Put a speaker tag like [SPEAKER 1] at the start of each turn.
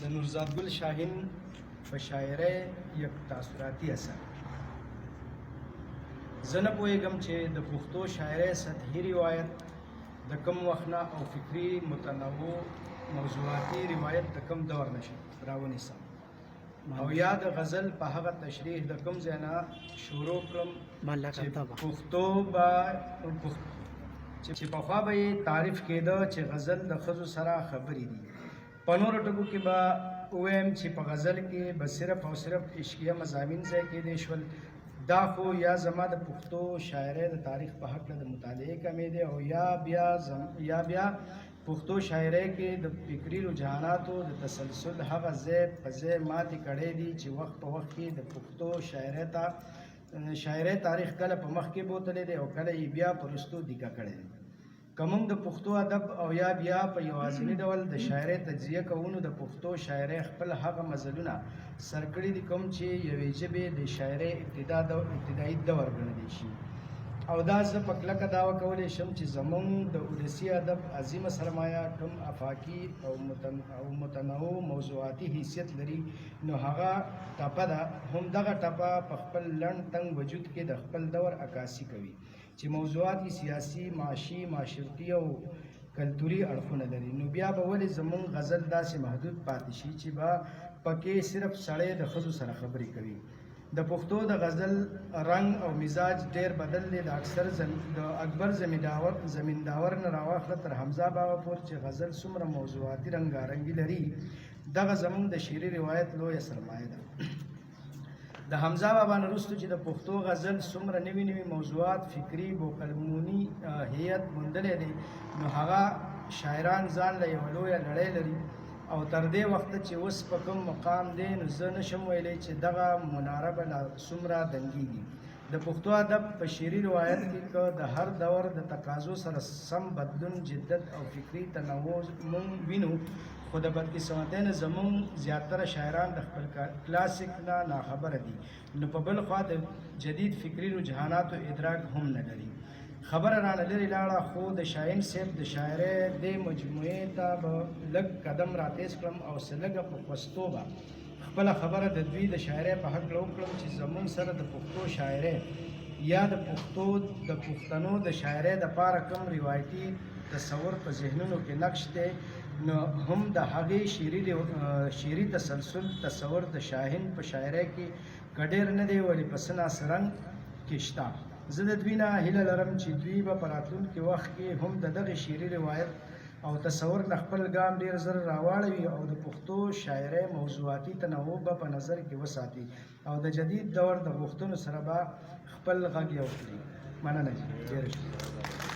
[SPEAKER 1] د نورزاد ګل شاهین په شاعرۍ یک تاثراتي اثر. زه نه پوهېږم چې د پښتو شاعرۍ سطحي روایت د کوم وخت نه او فکري متنوع موضوعاتي روایت د کوم دور نه راونیسم او یا د غزل په هغه تشریح د کوم ځای نه شروع کړم چې پښتو به چې پخوا به یې تعریف کېده چې غزل د ښځو سره خبرې دي. په نورو ټکو کې به ووایم چې په غزل کې به صرف او صرف عشقیه مضامین ځای کېدی شول. دا خو یا زما د پښتو شاعرۍ د تاریخ په هکله د مطالعې کمی دی او یا بیا پښتو شاعرۍ کې د فکري رجحاناتو د تسلسل هغه ځای په ځای ماتې کړی دي چې وخت په وخت کې د پښتو شاعرۍ تاریخ کله په مخ کې بوتلی دی او کله یې بیا په وروستو دیکه کړی دی. که موږ د پښتو ادب او یا بیا په یوازیني ډول د شاعرۍ تجزیه کوو نو د پښتو شاعرۍ خپل هغه مزلونه سر کړي دي کوم چې یوې ژبې د شاعرۍ ابتدایي دور ګڼلی شي. او دا زه په کلکه دعوه کولی شم چې زموږ د اولسي ادب عظیمه سرمایه کوم افاقي او متنوع موضوعاتي حیثیت لري نو هغه ټپه ده. همدغه ټپه په خپل لنډ تنګ وجود کې د خپل دور عکاسي کوي چې موضوعات یې سیاسي، معاشي، معاشرتي او کلتوري اړخونه لري. نو بیا به ولې زموږ غزل داسې محدود پاتې شي چې به پکې صرف سړی د ښځو سره خبرې کوي. د پښتو د غزل رنګ او مزاج ډیر بدل دی. د اکبر زمینداور نه راواخله تر حمزه بابا پورې چې غزل څومره موضوعاتي رنګارنګي لري دغه زموږ د شعري روایت لویه سرمایه ده. د حمزه بابا نه وروسته چې د پښتو غزل څومره نوي موضوعات فکري بوقلموني هیئت موندلی دی نو هغه شاعران ځان له یوه لویه لړۍ لري او تر دې وخته چې اوس په کوم مقام دی نو زه نشم ویلی چې دغه مناره به لا څومره دنګېږي. د پښتو ادب په شعري روایت کې که د هر دور د تقاضو سره سم بدلون، جدت او فکري تنوع مونږ وینو خو د بدقسمتۍ نه زموږ زیاتره شاعران د خپل کلاسیک نه ناخبره دي نو په بل خوا د جدید فکري رجحاناتو ادراک هم نه لري. خبره رانه لرې لاړه خو د شاهین صاحب د شاعرۍ دې مجموعې ته به لږ قدم راتیز کړم او څه لږه په پښتو به خپله خبره د دوی د شاعرۍ په هکله وکړم چې زموږ سره د پښتو شاعرۍ یا د پښتنو د شاعرۍ دپاره کوم روایتي تصور په ذهنونو کې نقش دی نو هم د هغې شعري تسلسل تصور د شاهین په شاعرۍ کې که ډېر نه دی ولې په څه ناڅه رنګ کې شته. زه د دوی نه هیله لرم چې دوی به په راتلونکي وخت کې هم د دغې شعري روایت او تصور نه خپل ګام ډېر زر راواړوي او د پښتو شاعرۍ موضوعاتي تنوع به په نظر کې وساتي او د جدید دور د غوښتنو سره به خپل غږ یو کړي. مننه. ډېره شکریه.